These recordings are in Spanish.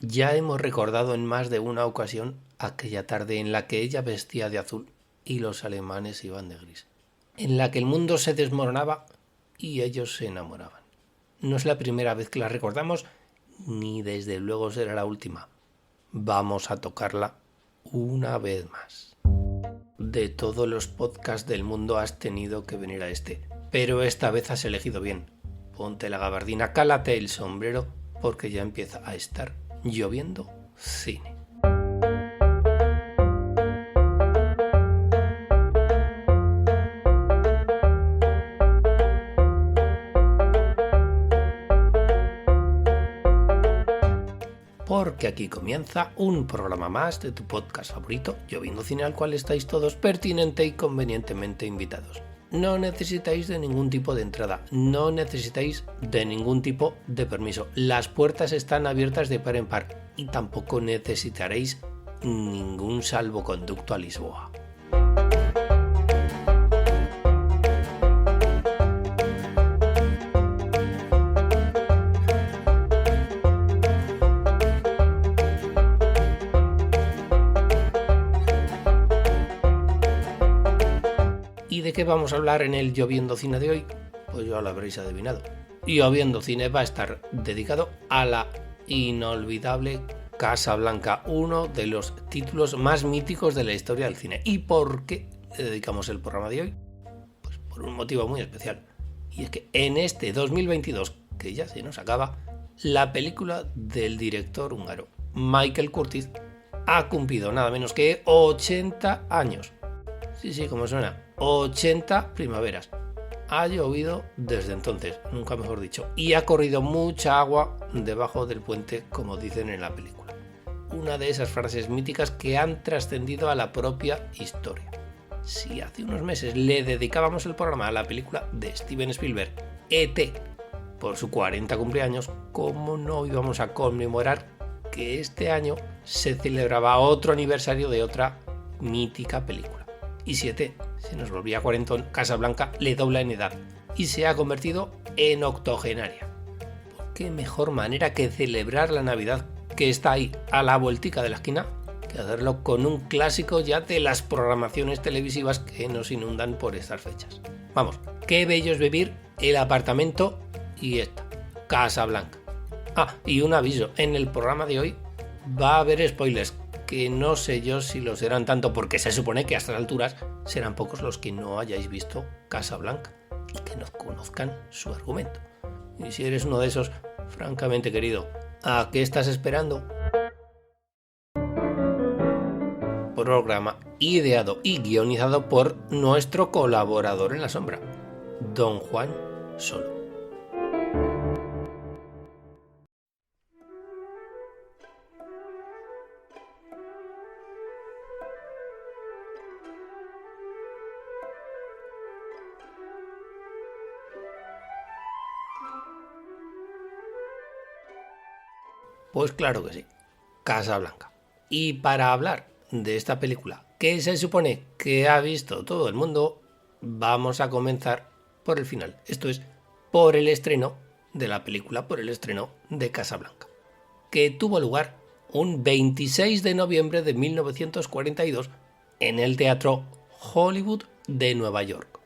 Ya hemos recordado en más de una ocasión aquella tarde en la que ella vestía de azul y los alemanes iban de gris, en la que el mundo se desmoronaba y ellos se enamoraban. No es la primera vez que la recordamos, ni desde luego será la última. Vamos a tocarla una vez más. De todos los podcasts del mundo has tenido que venir a este, pero esta vez has elegido bien. Ponte la gabardina, cálate el sombrero, porque ya empieza a estar lloviendo cine. Porque aquí comienza un programa más de tu podcast favorito, Lloviendo Cine, al cual estáis todos pertinente y convenientemente invitados. No necesitáis de ningún tipo de entrada, no necesitáis de ningún tipo de permiso. Las puertas están abiertas de par en par y tampoco necesitaréis ningún salvoconducto a Lisboa. ¿Y de qué vamos a hablar en el Lloviendo Cine de hoy? Pues ya lo habréis adivinado. Lloviendo Cine va a estar dedicado a la inolvidable Casablanca, uno de los títulos más míticos de la historia del cine. ¿Y por qué le dedicamos el programa de hoy? Pues por un motivo muy especial. Y es que en este 2022, que ya se nos acaba, la película del director húngaro Michael Curtiz ha cumplido nada menos que 80 años. Sí, como suena, 80 primaveras. Ha llovido desde entonces, nunca mejor dicho, y ha corrido mucha agua debajo del puente, como dicen en la película. Una de esas frases míticas que han trascendido a la propia historia. Si hace unos meses le dedicábamos el programa a la película de Steven Spielberg, E.T., por su 40 cumpleaños, ¿cómo no íbamos a conmemorar que este año se celebraba otro aniversario de otra mítica película? Y 7, se nos volvía cuarentón, Casablanca le dobla en edad y se ha convertido en octogenaria. ¿Qué mejor manera que celebrar la Navidad, que está ahí a la vueltica de la esquina, que hacerlo con un clásico ya de las programaciones televisivas que nos inundan por estas fechas? Vamos, qué bello es vivir el apartamento y esta, Casablanca. Y un aviso, en el programa de hoy va a haber spoilers, que no sé yo si lo serán tanto, porque se supone que a estas alturas serán pocos los que no hayáis visto Casablanca y que no conozcan su argumento. Y si eres uno de esos, francamente querido, ¿a qué estás esperando? Programa ideado y guionizado por nuestro colaborador en la sombra, Don Juan Solo. Pues claro que sí, Casablanca. Y para hablar de esta película, que se supone que ha visto todo el mundo, vamos a comenzar por el final. Esto es, por el estreno de la película, por el estreno de Casablanca, que tuvo lugar un 26 de noviembre de 1942 en el Teatro Hollywood de Nueva York.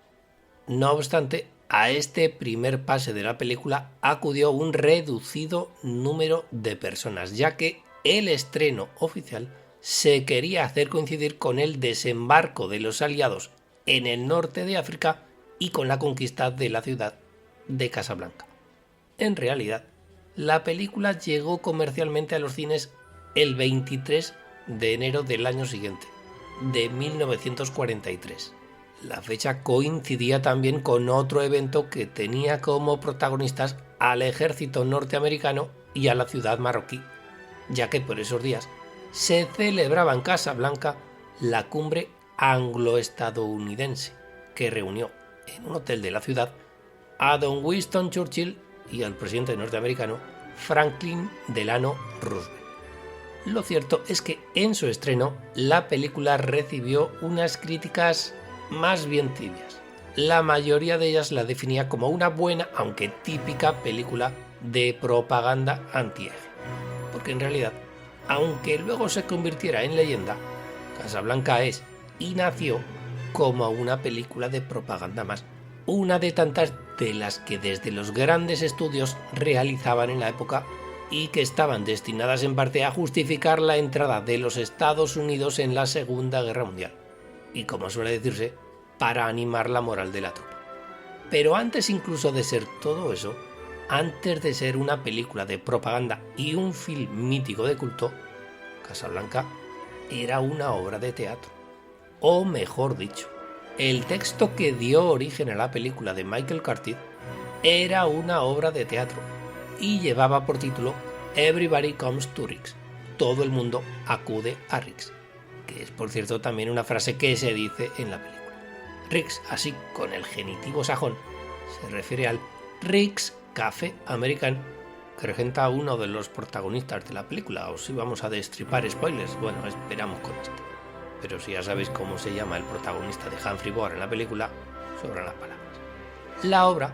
No obstante, a este primer pase de la película acudió un reducido número de personas, ya que el estreno oficial se quería hacer coincidir con el desembarco de los aliados en el norte de África y con la conquista de la ciudad de Casablanca. En realidad, la película llegó comercialmente a los cines el 23 de enero del año siguiente, de 1943. La fecha coincidía también con otro evento que tenía como protagonistas al ejército norteamericano y a la ciudad marroquí, ya que por esos días se celebraba en Casablanca la cumbre anglo-estadounidense, que reunió en un hotel de la ciudad a don Winston Churchill y al presidente norteamericano Franklin Delano Roosevelt. Lo cierto es que en su estreno la película recibió unas críticas más bien tibias. La mayoría de ellas la definía como una buena, aunque típica, película de propaganda antieje. porque en realidad, aunque luego se convirtiera en leyenda, Casablanca es y nació como una película de propaganda más, una de tantas de las que desde los grandes estudios realizaban en la época y que estaban destinadas en parte a justificar la entrada de los Estados Unidos en la Segunda Guerra Mundial, y como suele decirse, para animar la moral de la tropa. Pero antes incluso de ser todo eso, antes de ser una película de propaganda y un film mítico de culto, Casablanca era una obra de teatro. O mejor dicho, el texto que dio origen a la película de Michael Curtiz era una obra de teatro y llevaba por título Everybody Comes to Rix. Todo el mundo acude a Rix, que es por cierto también una frase que se dice en la película. Rix, así con el genitivo sajón, se refiere al Rix Café American que regenta uno de los protagonistas de la película. O si vamos a destripar spoilers, bueno, esperamos con esto. Pero si ya sabéis cómo se llama el protagonista de Humphrey Bogart en la película, sobran las palabras. La obra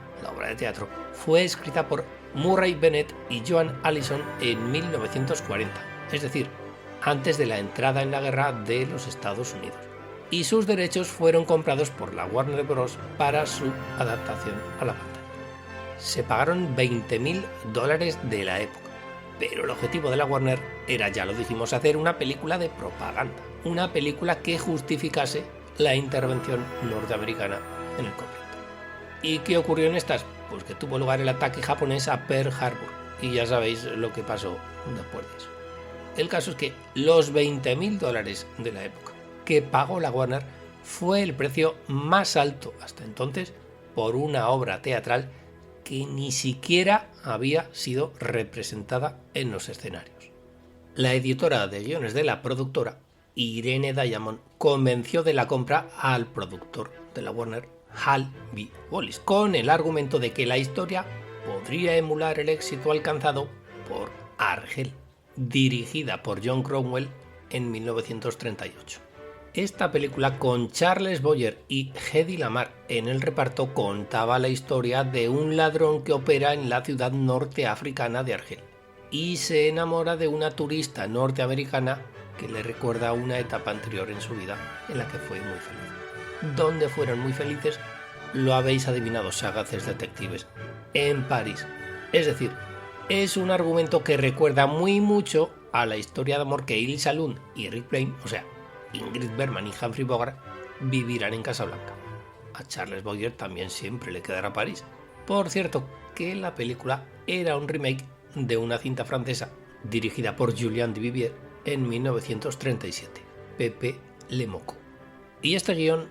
de teatro, fue escrita por Murray Bennett y Joan Allison en 1940, es decir, antes de la entrada en la guerra de los Estados Unidos, y sus derechos fueron comprados por la Warner Bros. Para su adaptación a la pantalla. Se pagaron $20.000 de la época, pero el objetivo de la Warner era, ya lo dijimos, hacer una película de propaganda, una película que justificase la intervención norteamericana en el conflicto. ¿Y qué ocurrió en estas? Pues que tuvo lugar el ataque japonés a Pearl Harbor, y ya sabéis lo que pasó después de eso. El caso es que los $20.000 de la época que pagó la Warner fue el precio más alto hasta entonces por una obra teatral que ni siquiera había sido representada en los escenarios. La editora de guiones de la productora, Irene Diamond, convenció de la compra al productor de la Warner, Hal B. Wallis, con el argumento de que la historia podría emular el éxito alcanzado por Argel, dirigida por John Cromwell en 1938. Esta película, con Charles Boyer y Hedy Lamarr en el reparto, contaba la historia de un ladrón que opera en la ciudad norteafricana de Argel y se enamora de una turista norteamericana que le recuerda una etapa anterior en su vida en la que fue muy feliz. ¿Dónde fueron muy felices? Lo habéis adivinado, sagaces detectives. En París. Es decir, es un argumento que recuerda muy mucho a la historia de amor que Ilsa Lund y Rick Blaine, o sea, Ingrid Bergman y Humphrey Bogart, vivirán en Casablanca. A Charles Boyer también siempre le quedará París. Por cierto, que la película era un remake de una cinta francesa dirigida por Julien Duvivier en 1937, Pepe Le Mocco. ¿Y este guión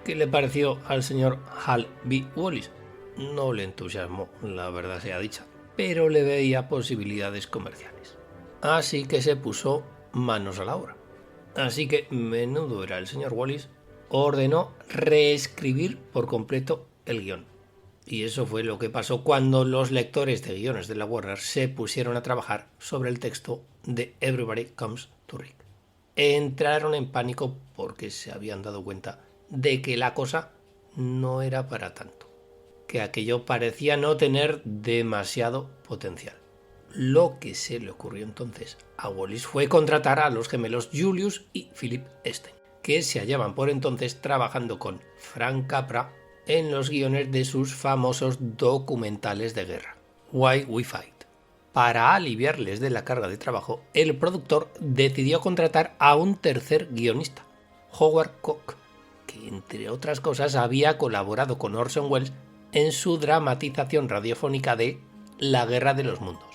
qué le pareció al señor Hal B. Wallis? No le entusiasmó, la verdad sea dicha, pero le veía posibilidades comerciales. Así que se puso manos a la obra. Así que, menudo era el señor Wallis, ordenó reescribir por completo el guión. Y eso fue lo que pasó cuando los lectores de guiones de la Warner se pusieron a trabajar sobre el texto de Everybody Comes to Rick. Entraron en pánico porque se habían dado cuenta de que la cosa no era para tanto, que aquello parecía no tener demasiado potencial. Lo que se le ocurrió entonces a Wallis fue contratar a los gemelos Julius y Philip Stein, que se hallaban por entonces trabajando con Frank Capra en los guiones de sus famosos documentales de guerra, Why We Fight. Para aliviarles de la carga de trabajo, el productor decidió contratar a un tercer guionista, Howard Koch, que entre otras cosas había colaborado con Orson Welles en su dramatización radiofónica de La Guerra de los Mundos.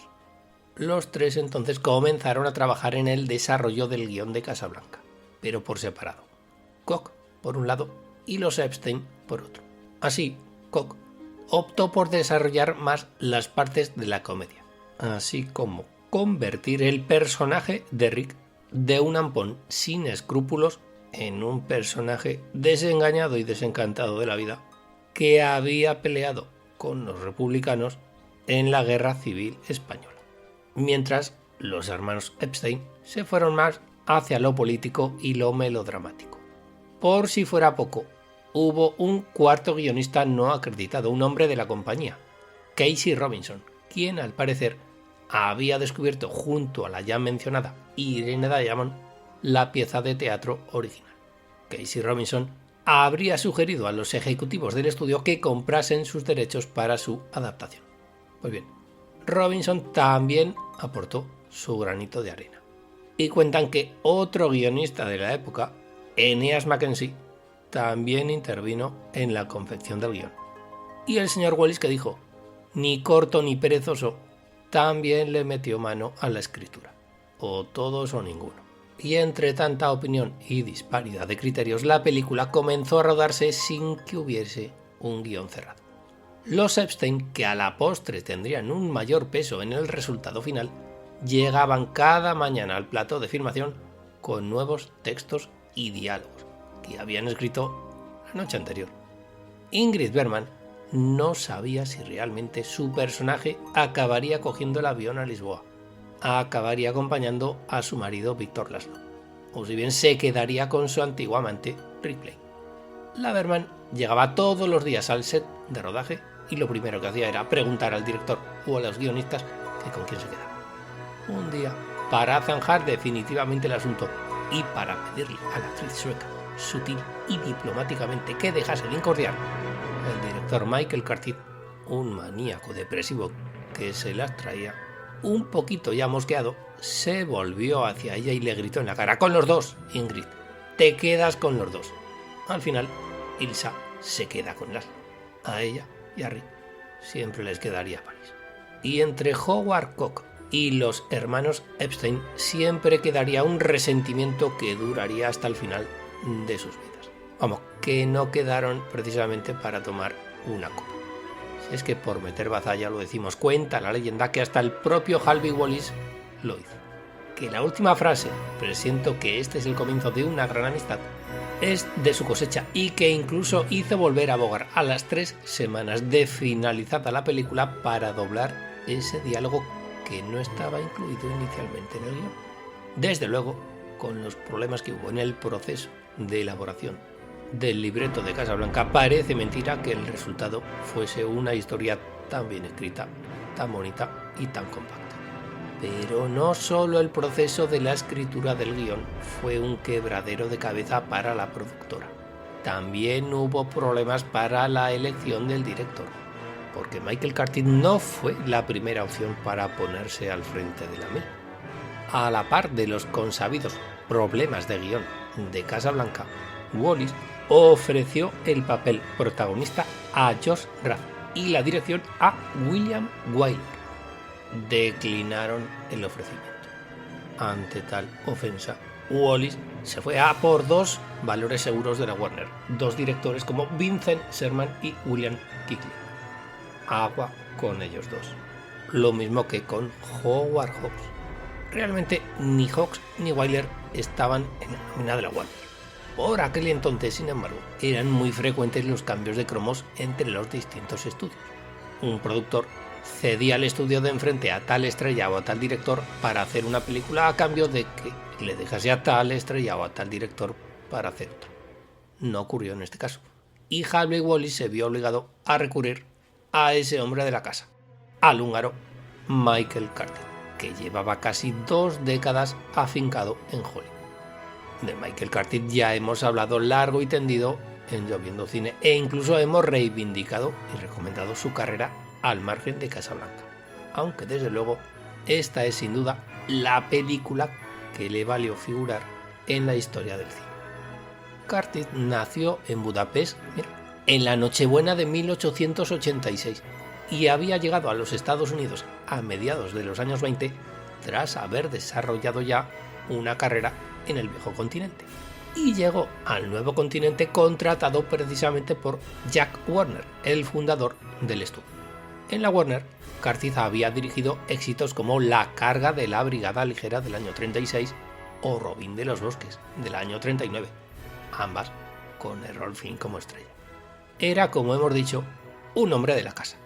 Los tres entonces comenzaron a trabajar en el desarrollo del guión de Casablanca, pero por separado. Koch por un lado y los Epstein por otro. Así, Koch optó por desarrollar más las partes de la comedia, así como convertir el personaje de Rick de un ampón sin escrúpulos en un personaje desengañado y desencantado de la vida que había peleado con los republicanos en la Guerra Civil Española. Mientras los hermanos Epstein se fueron más hacia lo político y lo melodramático. Por si fuera poco, hubo un cuarto guionista no acreditado, un hombre de la compañía, Casey Robinson, quien al parecer había descubierto junto a la ya mencionada Irene Diamond la pieza de teatro original. Casey Robinson habría sugerido a los ejecutivos del estudio que comprasen sus derechos para su adaptación. Pues bien, Robinson también aportó su granito de arena. Y cuentan que otro guionista de la época, Eneas Mackenzie, también intervino en la confección del guión. Y el señor Wallis, que dijo, ni corto ni perezoso, también le metió mano a la escritura. O todos o ninguno. Y entre tanta opinión y disparidad de criterios, la película comenzó a rodarse sin que hubiese un guión cerrado. Los Epstein, que a la postre tendrían un mayor peso en el resultado final, llegaban cada mañana al plató de filmación con nuevos textos y diálogos que habían escrito la noche anterior. Ingrid Bergman no sabía si realmente su personaje acabaría cogiendo el avión a Lisboa, acabaría acompañando a su marido Victor Laszlo, o si bien se quedaría con su antiguo amante Ripley. La Bergman llegaba todos los días al set de rodaje y lo primero que hacía era preguntar al director o a los guionistas que con quién se quedaba. Un día, para zanjar definitivamente el asunto y para pedirle a la actriz sueca, sutil y diplomáticamente, que dejase de incordiar, el director Michael Curtiz, un maníaco depresivo que se las traía un poquito ya mosqueado, se volvió hacia ella y le gritó en la cara: con los dos, Ingrid, te quedas con los dos. Al final, Ilsa se queda con Laszlo. A ella y a Rick siempre les quedaría París. Y entre Howard Koch y los hermanos Epstein siempre quedaría un resentimiento que duraría hasta el final de sus vidas. Vamos, que no quedaron precisamente para tomar una copa. Si es que por meter bazalla lo decimos, cuenta la leyenda que hasta el propio Harvey Wallis lo hizo. Que la última frase, presiento que este es el comienzo de una gran amistad, es de su cosecha y que incluso hizo volver a Bogart a las 3 semanas de finalizada la película para doblar ese diálogo que no estaba incluido inicialmente en el guión. Desde luego, con los problemas que hubo en el proceso de elaboración del libreto de Casablanca, parece mentira que el resultado fuese una historia tan bien escrita, tan bonita y tan compacta. Pero no solo el proceso de la escritura del guión fue un quebradero de cabeza para la productora. También hubo problemas para la elección del director, porque Michael Curtiz no fue la primera opción para ponerse al frente de la misma. A la par de los consabidos problemas de guión de Casablanca, Wallis ofreció el papel protagonista a George Raft y la dirección a William Wyler. Declinaron el ofrecimiento. Ante tal ofensa, Wallis se fue a por 2 valores seguros de la Warner, 2 directores como Vincent Sherman y William Kickley. Agua con ellos 2. Lo mismo que con Howard Hawks. Realmente ni Hawks ni Wyler estaban en la nómina de la Warner. Por aquel entonces, sin embargo, eran muy frecuentes los cambios de cromos entre los distintos estudios. Un productor cedía el estudio de enfrente a tal estrella o a tal director para hacer una película a cambio de que le dejase a tal estrella o a tal director para hacer otra. No ocurrió en este caso. Y Harvey Wallis se vio obligado a recurrir a ese hombre de la casa, al húngaro Michael Curtiz, que llevaba casi 2 décadas afincado en Hollywood. De Michael Curtiz ya hemos hablado largo y tendido en Lloviendo Cine e incluso hemos reivindicado y recomendado su carrera al margen de Casablanca, aunque desde luego esta es sin duda la película que le valió figurar en la historia del cine. Curtiz nació en Budapest en la Nochebuena de 1886 y había llegado a los Estados Unidos a mediados de los años 20 tras haber desarrollado ya una carrera en el viejo continente. Y llegó al nuevo continente contratado precisamente por Jack Warner, el fundador del estudio. En la Warner, Curtiz había dirigido éxitos como La carga de la Brigada Ligera del año 36 o Robin de los Bosques del año 39, ambas con Errol Flynn como estrella. Era, como hemos dicho, un hombre de la casa.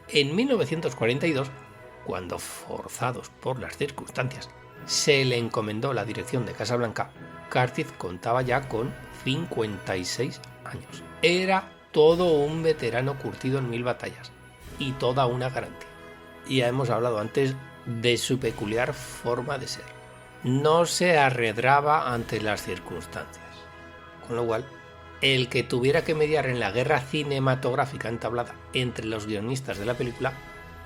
En 1942, cuando forzados por las circunstancias se le encomendó la dirección de Casablanca, Curtiz contaba ya con 56 años. Era todo un veterano curtido en 1000 batallas y toda una garantía. Ya hemos hablado antes de su peculiar forma de ser. No se arredraba ante las circunstancias. Con lo cual, el que tuviera que mediar en la guerra cinematográfica entablada entre los guionistas de la película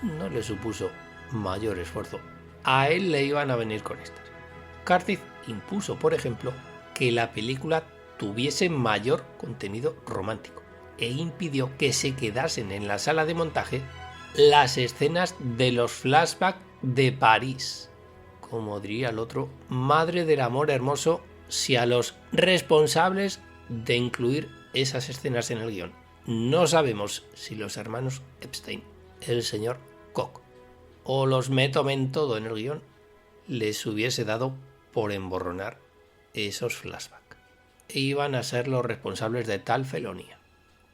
no le supuso mayor esfuerzo. A él le iban a venir con estas. Curtiz impuso, por ejemplo, que la película tuviese mayor contenido romántico e impidió que se quedasen en la sala de montaje las escenas de los flashbacks de París. Como diría el otro, madre del amor hermoso, si a los responsables de incluir esas escenas en el guión no sabemos si los hermanos Epstein, el señor Koch o los Metomen todo en el guión, les hubiese dado por emborronar esos flashbacks. E iban a ser los responsables de tal felonía.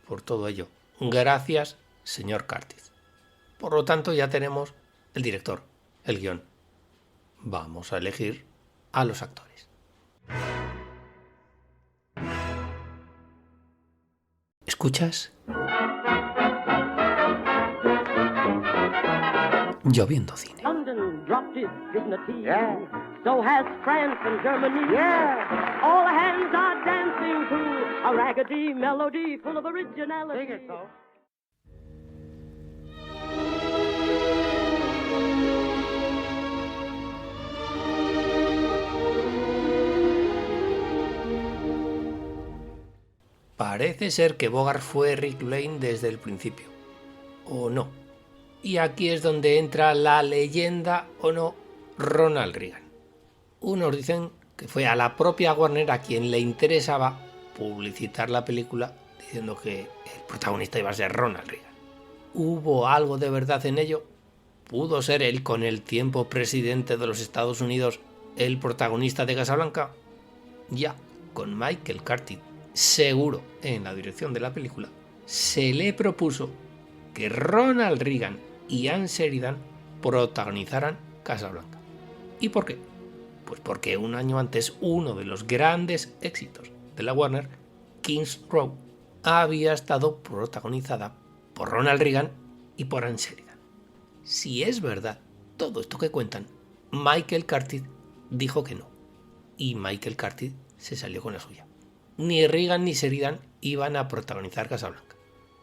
Por todo ello, gracias, señor Curtiz. Por lo tanto, ya tenemos el director, el guión. Vamos a elegir a los actores. ¿Escuchas? Lloviendo Cine. London dropped its dignity. Yeah. So has France and Germany. Yeah. All hands are dancing to a raggedy melody full of originality. Sing it, so. Parece ser que Bogart fue Rick Lane desde el principio. ¿O no? Y aquí es donde entra la leyenda, o no, Ronald Reagan. Unos dicen que fue a la propia Warner a quien le interesaba publicitar la película diciendo que el protagonista iba a ser Ronald Reagan. ¿Hubo algo de verdad en ello? ¿Pudo ser él con el tiempo presidente de los Estados Unidos el protagonista de Casablanca? Ya, con Michael Curtiz seguro en la dirección de la película, se le propuso que Ronald Reagan y Ann Sheridan protagonizaran Casablanca. ¿Y por qué? Pues porque un año antes uno de los grandes éxitos de la Warner, Kings Row, había estado protagonizada por Ronald Reagan y por Ann Sheridan. Si es verdad todo esto que cuentan, Michael Curtiz dijo que no. Y Michael Curtiz se salió con la suya. Ni Reagan ni Sheridan iban a protagonizar Casablanca.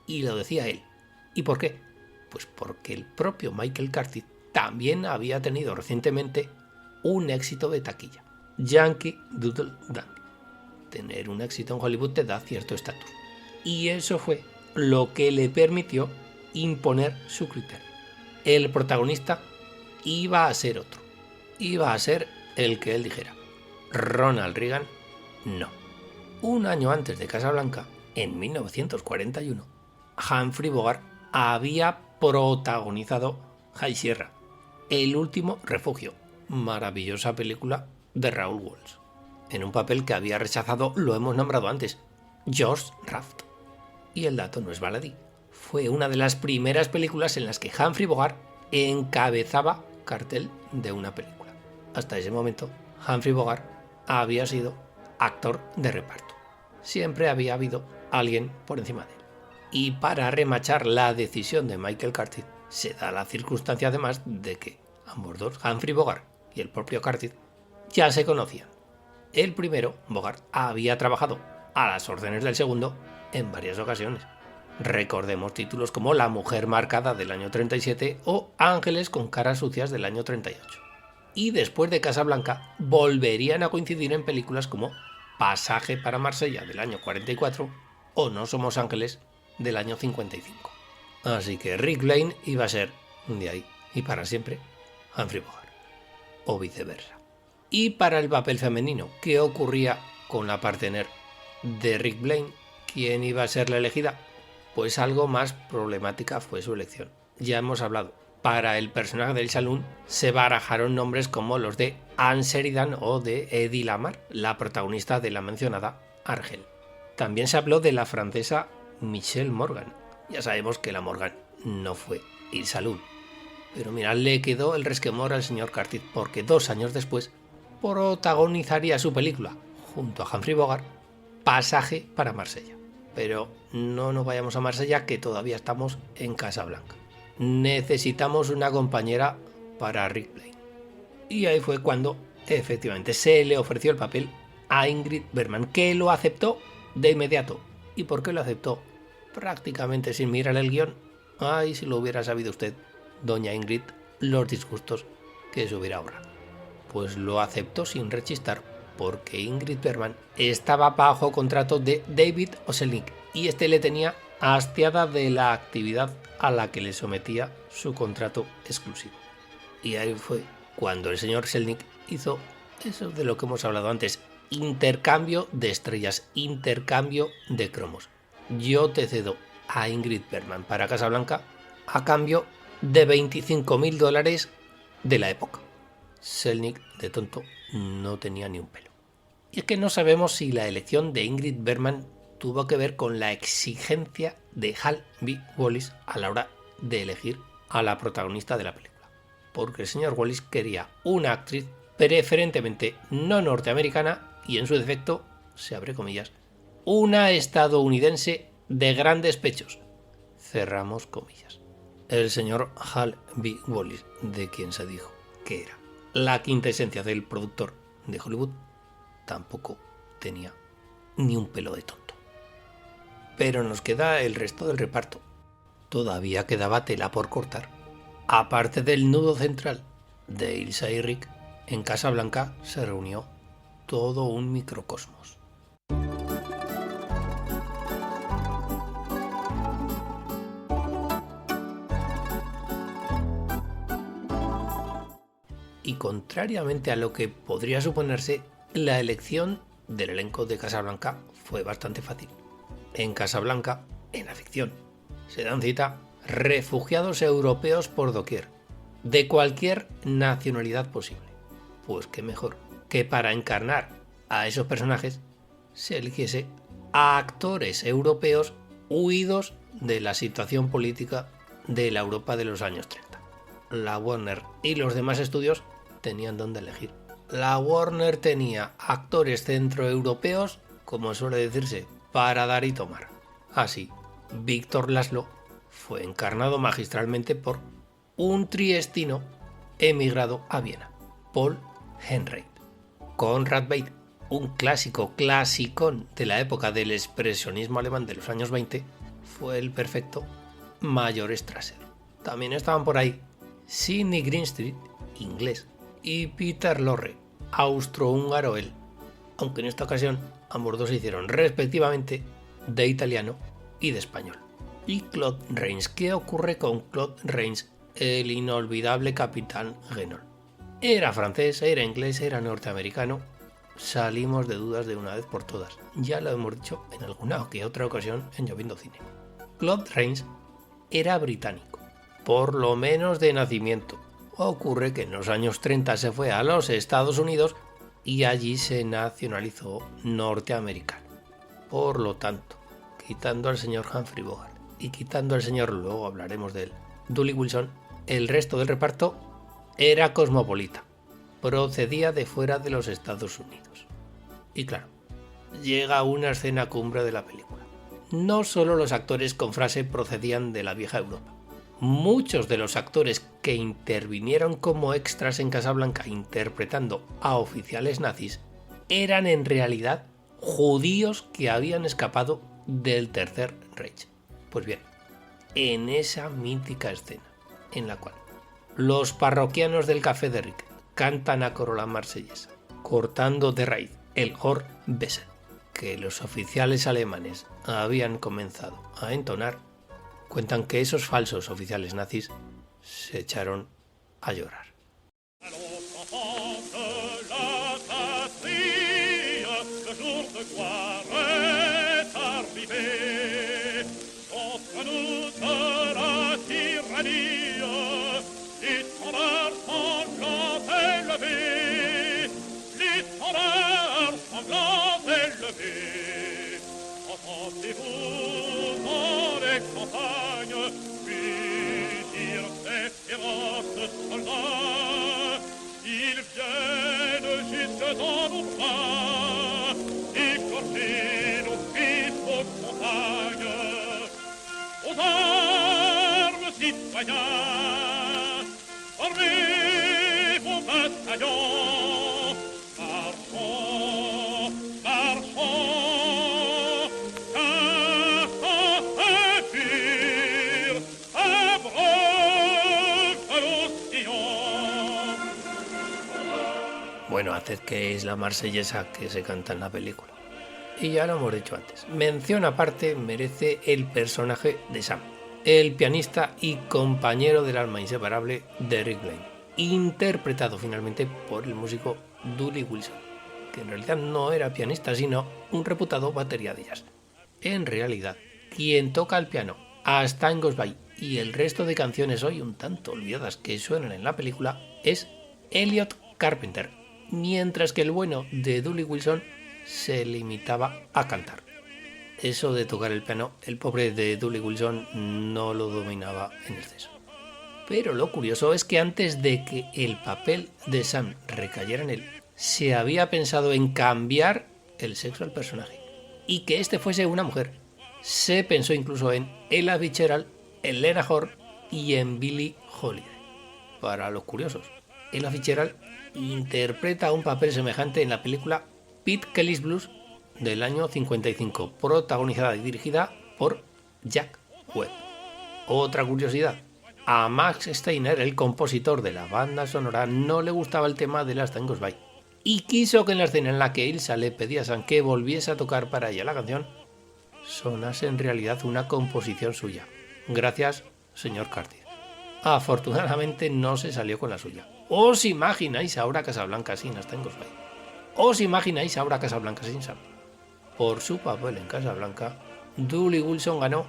Y lo decía él. ¿Y por qué? Pues porque el propio Michael Curtiz también había tenido recientemente un éxito de taquilla. Yankee Doodle Dandy. Tener un éxito en Hollywood te da cierto estatus. Y eso fue lo que le permitió imponer su criterio. El protagonista iba a ser otro. Iba a ser el que él dijera. Ronald Reagan, no. Un año antes de Casablanca, en 1941, Humphrey Bogart había protagonizado High Sierra, El último refugio, maravillosa película de Raoul Walsh, en un papel que había rechazado, lo hemos nombrado antes, George Raft. Y el dato no es baladí, fue una de las primeras películas en las que Humphrey Bogart encabezaba cartel de una película. Hasta ese momento, Humphrey Bogart había sido actor de reparto. Siempre había habido alguien por encima de él. Y para remachar la decisión de Michael Curtiz, se da la circunstancia además de que ambos dos, Humphrey Bogart y el propio Curtiz, ya se conocían. El primero, Bogart, había trabajado a las órdenes del segundo en varias ocasiones. Recordemos títulos como La mujer marcada del año 37 o Ángeles con caras sucias del año 38. Y después de Casablanca volverían a coincidir en películas como Pasaje para Marsella del año 44 o No somos ángeles del año 55. Así que Rick Lane iba a ser, de ahí y para siempre, Humphrey Bogart. O viceversa. Y para el papel femenino, ¿qué ocurría con la partener de Rick Blaine? ¿Quién iba a ser la elegida? Pues algo más problemática fue su elección. Ya hemos hablado. Para el personaje del Saloon se barajaron nombres como los de Ann Sheridan o de Eddie Lamar, la protagonista de la mencionada Argel. También se habló de la francesa Michelle Morgan. Ya sabemos que la Morgan no fue el Saloon. Pero mirad, le quedó el resquemor al señor Curtiz porque 2 años después protagonizaría su película, junto a Humphrey Bogart, Pasaje para Marsella. Pero no nos vayamos a Marsella, que todavía estamos en Casablanca. Necesitamos una compañera para Rick Blaine. Y ahí fue cuando efectivamente se le ofreció el papel a Ingrid Bergman, que lo aceptó de inmediato. ¿Y por qué lo aceptó? Prácticamente sin mirar el guión. Ay, si lo hubiera sabido usted, doña Ingrid, los disgustos que se hubiera ahorrado. Pues lo aceptó sin rechistar, porque Ingrid Bergman estaba bajo contrato de David O. Selznick y este le tenía hastiada de la actividad a la que le sometía su contrato exclusivo. Y ahí fue cuando el señor Selznick hizo eso de lo que hemos hablado antes: intercambio de estrellas, intercambio de cromos. Yo te cedo a Ingrid Bergman para Casablanca a cambio de $25.000 de la época. Selznick, de tonto, no tenía ni un pelo. Y es que no sabemos si la elección de Ingrid Bergman tuvo que ver con la exigencia de Hal B. Wallis a la hora de elegir a la protagonista de la película. Porque el señor Wallis quería una actriz preferentemente no norteamericana y, en su defecto, se abre comillas, una estadounidense de grandes pechos, cerramos comillas. El señor Hal B. Wallis, de quien se dijo que era la quinta esencia del productor de Hollywood, tampoco tenía ni un pelo de tonto. Pero nos queda el resto del reparto. Todavía quedaba tela por cortar. Aparte del nudo central de Ilsa y Rick, en Casablanca se reunió todo un microcosmos. Y contrariamente a lo que podría suponerse, la elección del elenco de Casablanca fue bastante fácil. En Casablanca, en la ficción, se dan cita refugiados europeos por doquier, de cualquier nacionalidad posible. Pues qué mejor que para encarnar a esos personajes se eligiese a actores europeos huidos de la situación política de la Europa de los años 30. La Warner y los demás estudios tenían dónde elegir. La Warner tenía actores centroeuropeos, como suele decirse, para dar y tomar. Así, Víctor Laszlo fue encarnado magistralmente por un triestino emigrado a Viena, Paul Henreid. Conrad Veidt, un clasicón de la época del expresionismo alemán de los años 20, fue el perfecto Mayor Strasser. También estaban por ahí Sidney Greenstreet, inglés, y Peter Lorre, austrohúngaro él, aunque en esta ocasión ambos dos se hicieron respectivamente de italiano y de español. Y Claude Rains. ¿Qué ocurre con Claude Rains, el inolvidable capitán Guénol? Era francés, era inglés, era norteamericano. Salimos de dudas de una vez por todas. Ya lo hemos dicho en alguna que otra ocasión en Lloviendo Cine. Claude Rains era británico, por lo menos de nacimiento. Ocurre que en los años 30 se fue a los Estados Unidos y allí se nacionalizó norteamericano. Por lo tanto, quitando al señor Humphrey Bogart y quitando al señor, luego hablaremos de él, Dooley Wilson, el resto del reparto era cosmopolita, procedía de fuera de los Estados Unidos. Y claro, llega una escena cumbre de la película. No solo los actores con frase procedían de la vieja Europa. Muchos de los actores que intervinieron como extras en Casablanca interpretando a oficiales nazis eran en realidad judíos que habían escapado del Tercer Reich. Pues bien, en esa mítica escena en la cual los parroquianos del Café de Rick cantan a coro la marsellesa, cortando de raíz el Hor Besen, que los oficiales alemanes habían comenzado a entonar, cuentan que esos falsos oficiales nazis se echaron a llorar. Ils viennent jusque dans nos bras, écorcher nos tristes montagnes. Aux armes, citoyens, armés gagnant. Marchons, marchons, qu'un empire abreuve l'océan. Bueno, haced que es la marsellesa que se canta en la película. Y ya lo hemos dicho antes. Mención aparte merece el personaje de Sam, el pianista y compañero del alma inseparable de Rick Blaine, interpretado finalmente por el músico Dooley Wilson, que en realidad no era pianista, sino un reputado batería de jazz. En realidad, quien toca el piano As Time Goes By y el resto de canciones hoy un tanto olvidadas que suenan en la película es Elliot Carpenter, mientras que el bueno de Dooley Wilson se limitaba a cantar. Eso de tocar el piano, el pobre de Dooley Wilson no lo dominaba en exceso. Pero lo curioso es que antes de que el papel de Sam recayera en él, se había pensado en cambiar el sexo al personaje y que este fuese una mujer. Se pensó incluso en Ella Fitzgerald, en Lena Horne y en Billie Holiday. Para los curiosos, Ella Fitzgerald interpreta un papel semejante en la película Pete Kelly's Blues del año 55, protagonizada y dirigida por Jack Webb. Otra curiosidad, a Max Steiner, el compositor de la banda sonora, no le gustaba el tema de Las Time Goes By y quiso que en la escena en la que Ilsa le pedía a Sam que volviese a tocar para ella la canción, sonase en realidad una composición suya. Gracias, señor Cartier. Afortunadamente no se salió con la suya. ¿Os imagináis ahora Casablanca sin Las Time Goes By? ¿Os imagináis ahora Casablanca sin Sam? Por su papel en Casablanca, Dooley Wilson ganó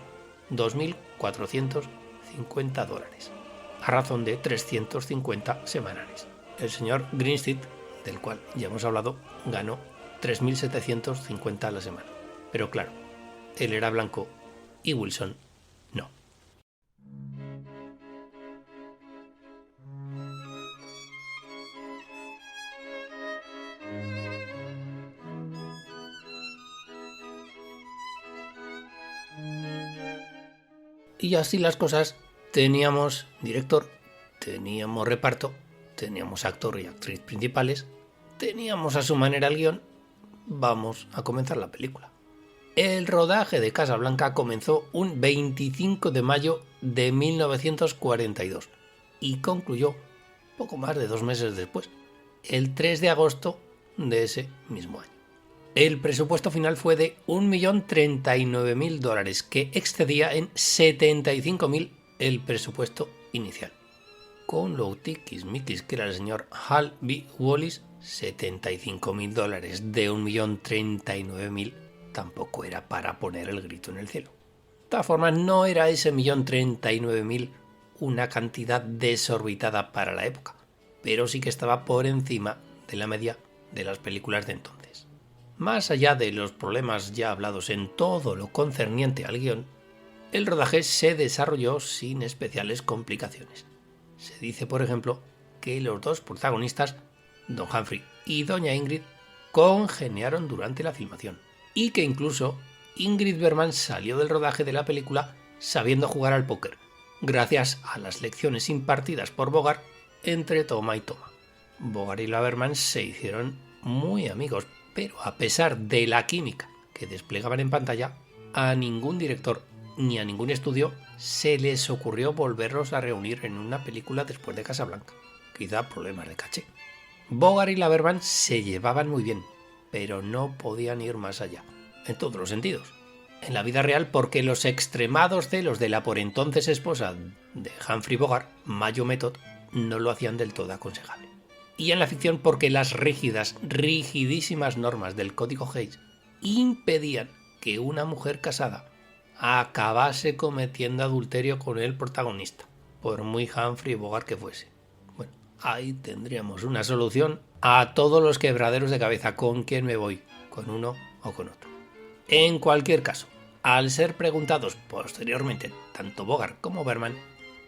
$2.450, a razón de 350 semanales. El señor Greenstead, del cual ya hemos hablado, ganó 3.750 a la semana. Pero claro, él era blanco y Wilson no. Y así las cosas, teníamos director, teníamos reparto, teníamos actor y actriz principales, teníamos a su manera el guión. Vamos a comenzar la película. El rodaje de Casablanca comenzó un 25 de mayo de 1942 y concluyó poco más de 2 meses después, el 3 de agosto de ese mismo año. El presupuesto final fue de $1.039.000, que excedía en 75.000 el presupuesto inicial. Con lo tiquismiquis que era el señor Hal B. Wallis, $75.000 de $1.039.000 tampoco era para poner el grito en el cielo. De todas formas, no era ese $1.039.000 una cantidad desorbitada para la época, pero sí que estaba por encima de la media de las películas de entonces. Más allá de los problemas ya hablados en todo lo concerniente al guión, el rodaje se desarrolló sin especiales complicaciones. Se dice, por ejemplo, que los dos protagonistas, don Humphrey y doña Ingrid, congeniaron durante la filmación y que incluso Ingrid Bergman salió del rodaje de la película sabiendo jugar al póker, gracias a las lecciones impartidas por Bogart entre toma y toma. Bogart y la Bergman se hicieron muy amigos, pero a pesar de la química que desplegaban en pantalla, a ningún director ni a ningún estudio se les ocurrió volverlos a reunir en una película después de Casablanca. Quizá problemas de caché. Bogart y la Bergman se llevaban muy bien, pero no podían ir más allá, en todos los sentidos. En la vida real, porque los extremados celos de la por entonces esposa de Humphrey Bogart, Mayo Method, no lo hacían del todo aconsejable. Y en la ficción, porque las rigidísimas normas del Código Hays impedían que una mujer casada acabase cometiendo adulterio con el protagonista, por muy Humphrey Bogart que fuese. Bueno, ahí tendríamos una solución a todos los quebraderos de cabeza. ¿Con quién me voy? ¿Con uno o con otro? En cualquier caso, al ser preguntados posteriormente tanto Bogart como Bergman,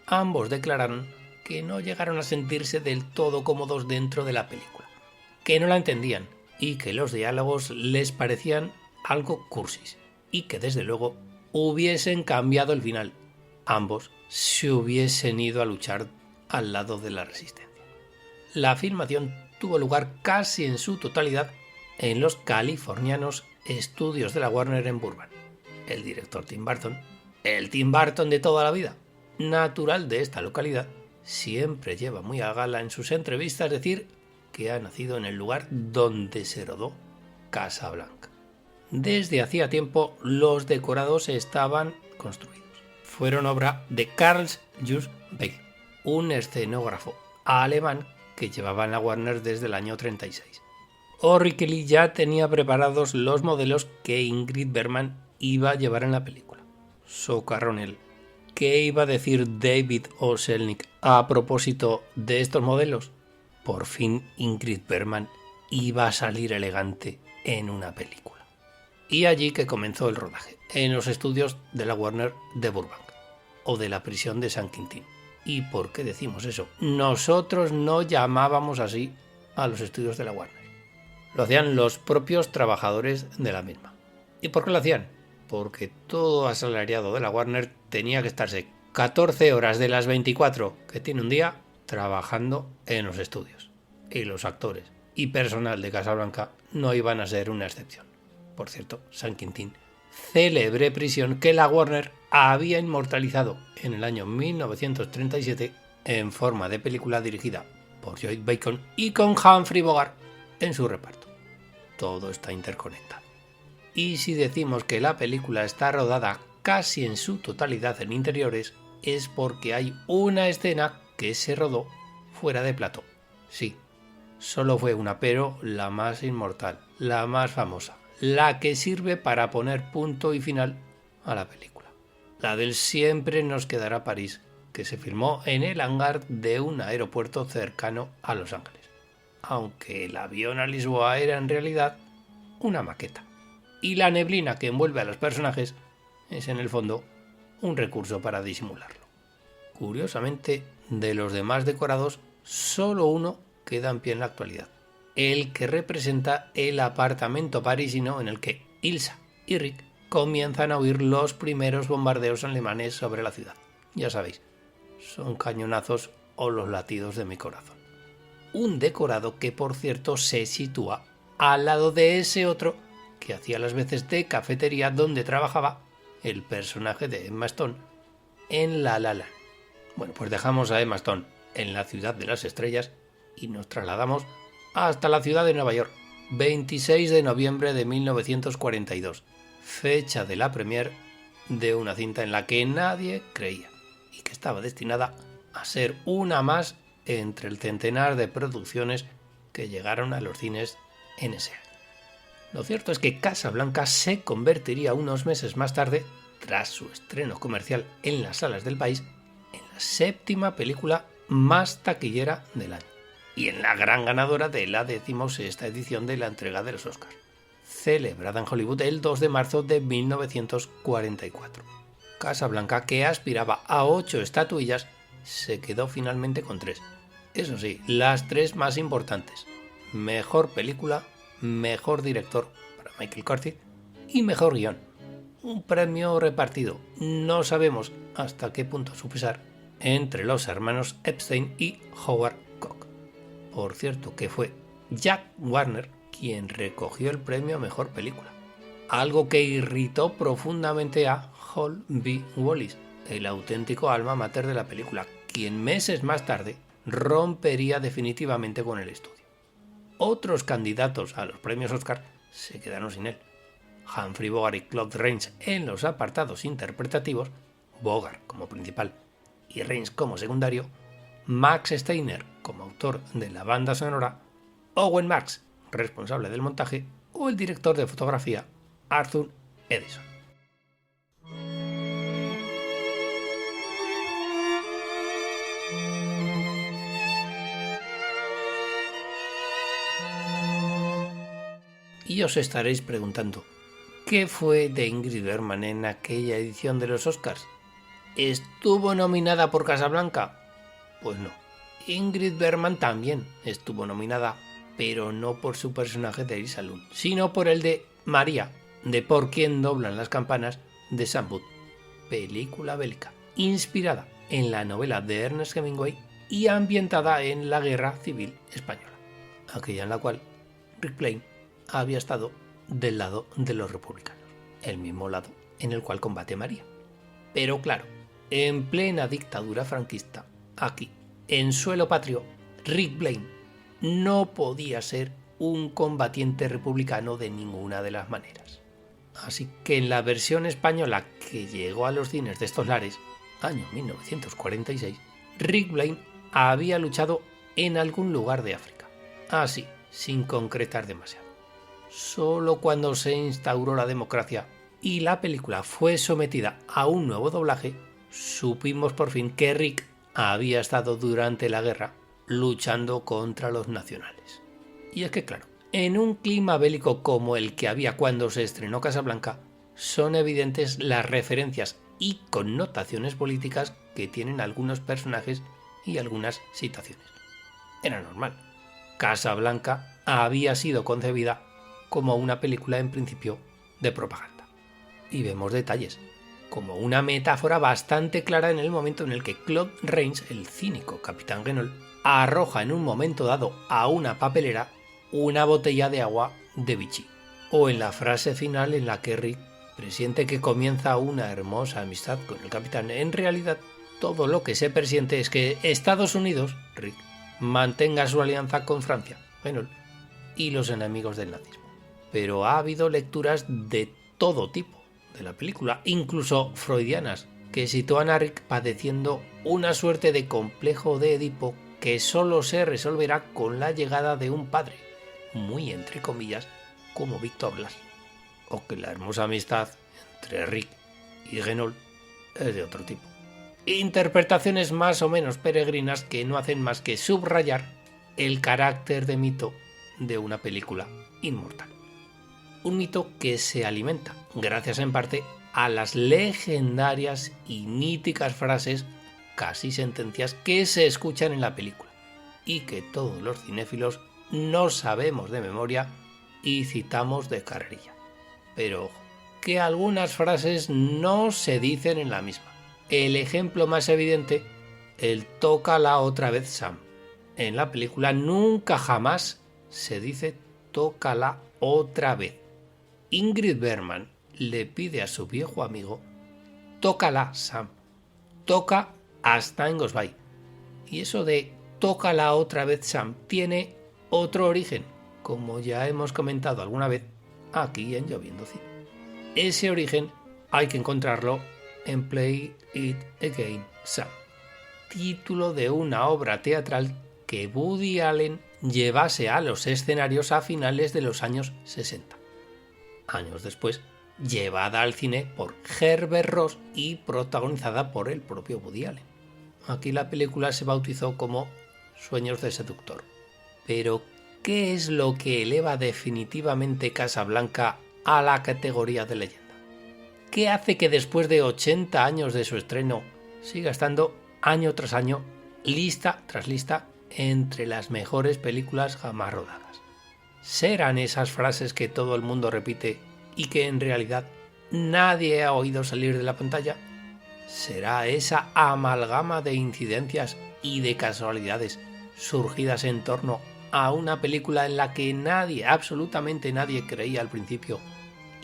ambos declararon que no llegaron a sentirse del todo cómodos dentro de la película, que no la entendían y que los diálogos les parecían algo cursis y que desde luego hubiesen cambiado el final. Ambos se hubiesen ido a luchar al lado de la resistencia. La filmación tuvo lugar casi en su totalidad en los californianos estudios de la Warner en Burbank. El director Tim Burton, el Tim Burton de toda la vida, natural de esta localidad, siempre lleva muy a gala en sus entrevistas decir que ha nacido en el lugar donde se rodó Casablanca. Desde hacía tiempo los decorados estaban construidos. Fueron obra de Carl Just Bale, un escenógrafo alemán que llevaba en la Warner desde el año 36. O'Reilly ya tenía preparados los modelos que Ingrid Bergman iba a llevar en la película. Socarronel. ¿Qué iba a decir David O. Selznick a propósito de estos modelos? Por fin Ingrid Bergman iba a salir elegante en una película. Y allí que comenzó el rodaje, en los estudios de la Warner de Burbank, o de la prisión de San Quintín. ¿Y por qué decimos eso? Nosotros no llamábamos así a los estudios de la Warner. Lo hacían los propios trabajadores de la misma. ¿Y por qué lo hacían? Porque todo asalariado de la Warner tenía que estarse 14 horas de las 24 que tiene un día trabajando en los estudios. Y los actores y personal de Casablanca no iban a ser una excepción. Por cierto, San Quintín, célebre prisión que la Warner había inmortalizado en el año 1937 en forma de película dirigida por Joy Bacon y con Humphrey Bogart en su reparto. Todo está interconectado. Y si decimos que la película está rodada casi en su totalidad en interiores, es porque hay una escena que se rodó fuera de plató. Sí, solo fue una, pero la más inmortal, la más famosa, la que sirve para poner punto y final a la película. La del Siempre nos quedará París, que se filmó en el hangar de un aeropuerto cercano a Los Ángeles, aunque el avión a Lisboa era en realidad una maqueta. Y la neblina que envuelve a los personajes es en el fondo un recurso para disimularlo. Curiosamente, de los demás decorados, solo uno queda en pie en la actualidad, el que representa el apartamento parisino en el que Ilsa y Rick comienzan a oír los primeros bombardeos alemanes sobre la ciudad. Ya sabéis, son cañonazos o los latidos de mi corazón. Un decorado que, por cierto, se sitúa al lado de ese otro que hacía las veces de cafetería donde trabajaba el personaje de Emma Stone en La La Land. Bueno, pues dejamos a Emma Stone en la ciudad de las estrellas y nos trasladamos hasta la ciudad de Nueva York, 26 de noviembre de 1942, fecha de la premier de una cinta en la que nadie creía y que estaba destinada a ser una más entre el centenar de producciones que llegaron a los cines en ese año. Lo cierto es que Casablanca se convertiría unos meses más tarde, tras su estreno comercial en las salas del país, en la séptima película más taquillera del año y en la gran ganadora de la 16ª edición de la entrega de los Oscars, celebrada en Hollywood el 2 de marzo de 1944. Casablanca, que aspiraba a 8 estatuillas, se quedó finalmente con 3. Eso sí, las 3 más importantes: mejor película, mejor director para Michael Curtiz y mejor guión. Un premio repartido, no sabemos hasta qué punto su pesar, entre los hermanos Epstein y Howard Koch. Por cierto, que fue Jack Warner quien recogió el premio a mejor película, algo que irritó profundamente a Hall B. Wallis, el auténtico alma mater de la película, quien meses más tarde rompería definitivamente con el estudio. Otros candidatos a los premios Oscar se quedaron sin él: Humphrey Bogart y Claude Rains en los apartados interpretativos, Bogart como principal y Rains como secundario, Max Steiner como autor de la banda sonora, Owen Marks, responsable del montaje, o el director de fotografía, Arthur Edison. Y os estaréis preguntando, ¿qué fue de Ingrid Bergman en aquella edición de los Oscars? ¿Estuvo nominada por Casablanca? Pues no. Ingrid Bergman también estuvo nominada, pero no por su personaje de Elisa Lund, sino por el de María, de Por quién doblan las campanas, de Sam Booth, película bélica, inspirada en la novela de Ernest Hemingway y ambientada en la Guerra Civil Española. aquella en la cual Rick Blaine había estado del lado de los republicanos, el mismo lado en el cual combate María. Pero claro, en plena dictadura franquista, aquí, en suelo patrio, Rick Blaine no podía ser un combatiente republicano de ninguna de las maneras. Así que en la versión española que llegó a los cines de estos lares, año 1946, Rick Blaine había luchado en algún lugar de África. Así, sin concretar demasiado. Solo cuando se instauró la democracia y la película fue sometida a un nuevo doblaje, supimos por fin que Rick había estado durante la guerra luchando contra los nacionales. Y es que claro, en un clima bélico como el que había cuando se estrenó Casablanca, son evidentes las referencias y connotaciones políticas que tienen algunos personajes y algunas situaciones. Era normal. Casablanca había sido concebida como una película en principio de propaganda. Y vemos detalles, como una metáfora bastante clara en el momento en el que Claude Rains, el cínico Capitán Renault, arroja en un momento dado a una papelera una botella de agua de Vichy. O en la frase final en la que Rick presiente que comienza una hermosa amistad con el capitán. En realidad, todo lo que se presiente es que Estados Unidos, Rick, mantenga su alianza con Francia, Renault, y los enemigos del nazismo. Pero ha habido lecturas de todo tipo de la película, incluso freudianas, que sitúan a Rick padeciendo una suerte de complejo de Edipo que solo se resolverá con la llegada de un padre, muy entre comillas, como Víctor Blas, o que la hermosa amistad entre Rick y Renault es de otro tipo. Interpretaciones más o menos peregrinas que no hacen más que subrayar el carácter de mito de una película inmortal. Un mito que se alimenta, gracias en parte, a las legendarias y míticas frases, casi sentencias, que se escuchan en la película y que todos los cinéfilos no sabemos de memoria y citamos de carrerilla. Pero ojo, que algunas frases no se dicen en la misma. El ejemplo más evidente, el tócala otra vez Sam. En la película nunca jamás se dice tócala otra vez. Ingrid Bergman le pide a su viejo amigo, tócala Sam, toca hasta en Gosby. Y eso de tócala otra vez Sam tiene otro origen, como ya hemos comentado alguna vez aquí en Lloviendo Cine. Ese origen hay que encontrarlo en Play It Again Sam, título de una obra teatral que Woody Allen llevase a los escenarios a finales de los años 60. Años después, llevada al cine por Herbert Ross y protagonizada por el propio Woody Allen. Aquí la película se bautizó como Sueños de Seductor. Pero, ¿qué es lo que eleva definitivamente Casablanca a la categoría de leyenda? ¿Qué hace que después de 80 años de su estreno siga estando año tras año, lista tras lista, entre las mejores películas jamás rodadas? ¿Serán esas frases que todo el mundo repite y que en realidad nadie ha oído salir de la pantalla? ¿Será esa amalgama de incidencias y de casualidades surgidas en torno a una película en la que nadie, absolutamente nadie, creía al principio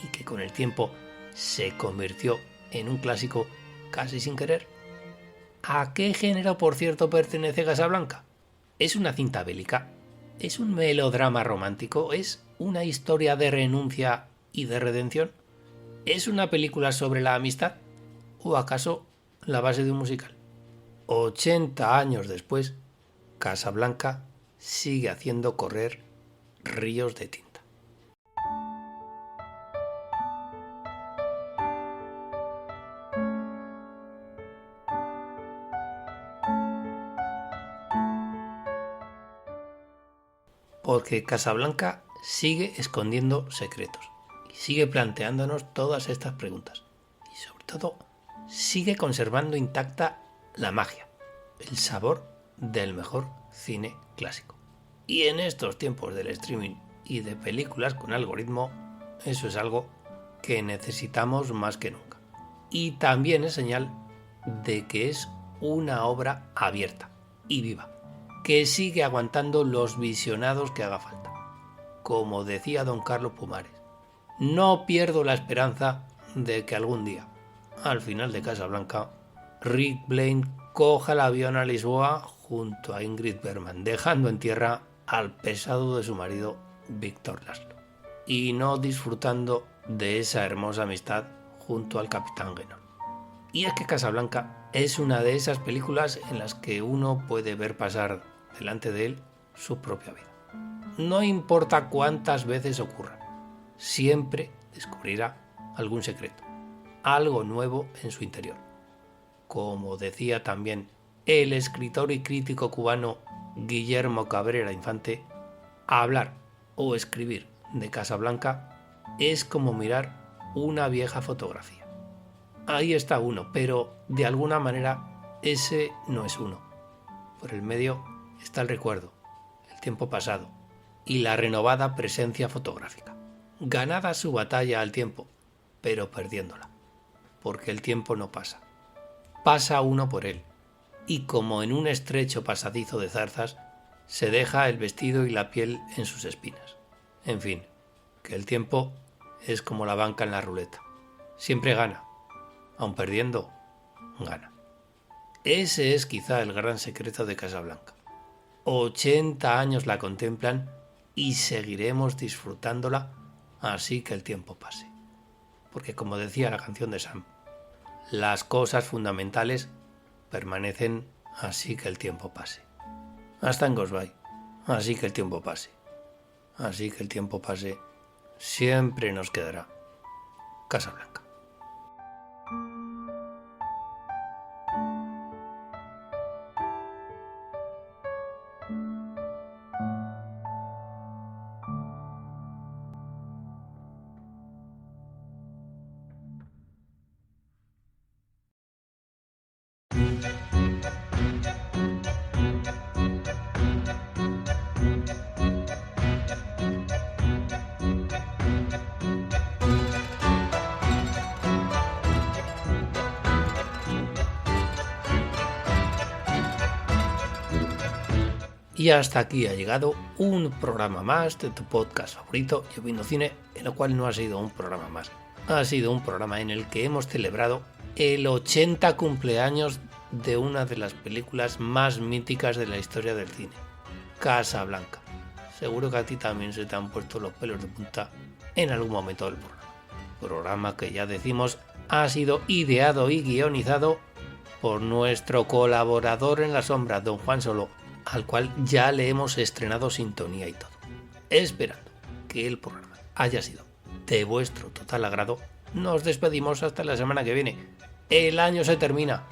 y que con el tiempo se convirtió en un clásico casi sin querer? ¿A qué género, por cierto, pertenece Casablanca? ¿Es una cinta bélica? ¿Es un melodrama romántico? ¿Es una historia de renuncia y de redención? ¿Es una película sobre la amistad? ¿O acaso la base de un musical? 80 años después, Casablanca sigue haciendo correr ríos de tinta. Porque Casablanca sigue escondiendo secretos y sigue planteándonos todas estas preguntas y sobre todo sigue conservando intacta la magia, el sabor del mejor cine clásico. Y en estos tiempos del streaming y de películas con algoritmo, eso es algo que necesitamos más que nunca. Y también es señal de que es una obra abierta y viva, que sigue aguantando los visionados que haga falta. Como decía don Carlos Pumares, no pierdo la esperanza de que algún día, al final de Casablanca, Rick Blaine coja el avión a Lisboa junto a Ingrid Bergman, dejando en tierra al pesado de su marido, Víctor Laszlo, y no disfrutando de esa hermosa amistad junto al capitán Guénol. Y es que Casablanca es una de esas películas en las que uno puede ver pasar delante de él su propia vida. No importa cuántas veces ocurra, siempre descubrirá algún secreto, algo nuevo en su interior. Como decía también el escritor y crítico cubano Guillermo Cabrera Infante, hablar o escribir de Casablanca es como mirar una vieja fotografía. Ahí está uno, pero de alguna manera ese no es uno. Por el medio está el recuerdo, el tiempo pasado y la renovada presencia fotográfica. Ganada su batalla al tiempo, pero perdiéndola, porque el tiempo no pasa. Pasa uno por él, y como en un estrecho pasadizo de zarzas, se deja el vestido y la piel en sus espinas. En fin, que el tiempo es como la banca en la ruleta. Siempre gana, aun perdiendo, gana. Ese es quizá el gran secreto de Casablanca. 80 años la contemplan y seguiremos disfrutándola así que el tiempo pase. Porque como decía la canción de Sam, las cosas fundamentales permanecen así que el tiempo pase. Hasta en Goodbye, así que el tiempo pase. Así que el tiempo pase, siempre nos quedará Casablanca. Y hasta aquí ha llegado un programa más de tu podcast favorito, Lloviendo Cine, en el cual no ha sido un programa más. Ha sido un programa en el que hemos celebrado el 80 cumpleaños de una de las películas más míticas de la historia del cine, Casablanca. Seguro que a ti también se te han puesto los pelos de punta en algún momento del programa. Programa que ya decimos ha sido ideado y guionizado por nuestro colaborador en la sombra, don Juan Solo, al cual ya le hemos estrenado sintonía y todo. Esperando que el programa haya sido de vuestro total agrado, nos despedimos hasta la semana que viene. El año se termina,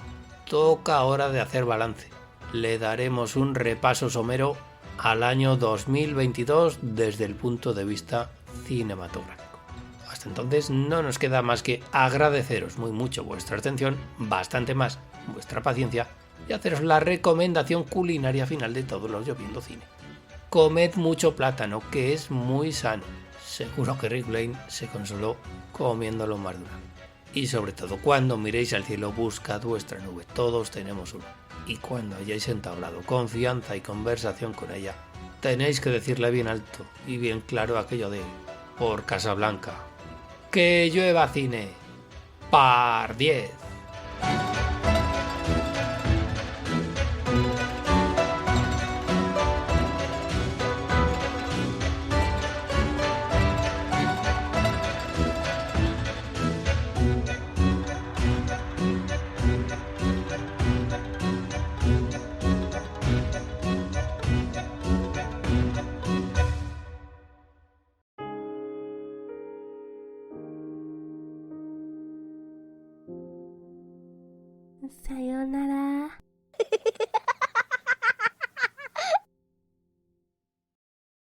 toca hora de hacer balance. Le daremos un repaso somero al año 2022 desde el punto de vista cinematográfico. Hasta entonces no nos queda más que agradeceros muy mucho vuestra atención, bastante más vuestra paciencia, y haceros la recomendación culinaria final de todos los Lloviendo Cine. Comed mucho plátano, que es muy sano. Seguro que Rick Blaine se consoló comiéndolo más de una. Y sobre todo, cuando miréis al cielo, buscad vuestra nube. Todos tenemos una. Y cuando hayáis entablado confianza y conversación con ella, tenéis que decirle bien alto y bien claro aquello de por Casablanca. ¡Que llueva cine! ¡Par 10! Sayonara.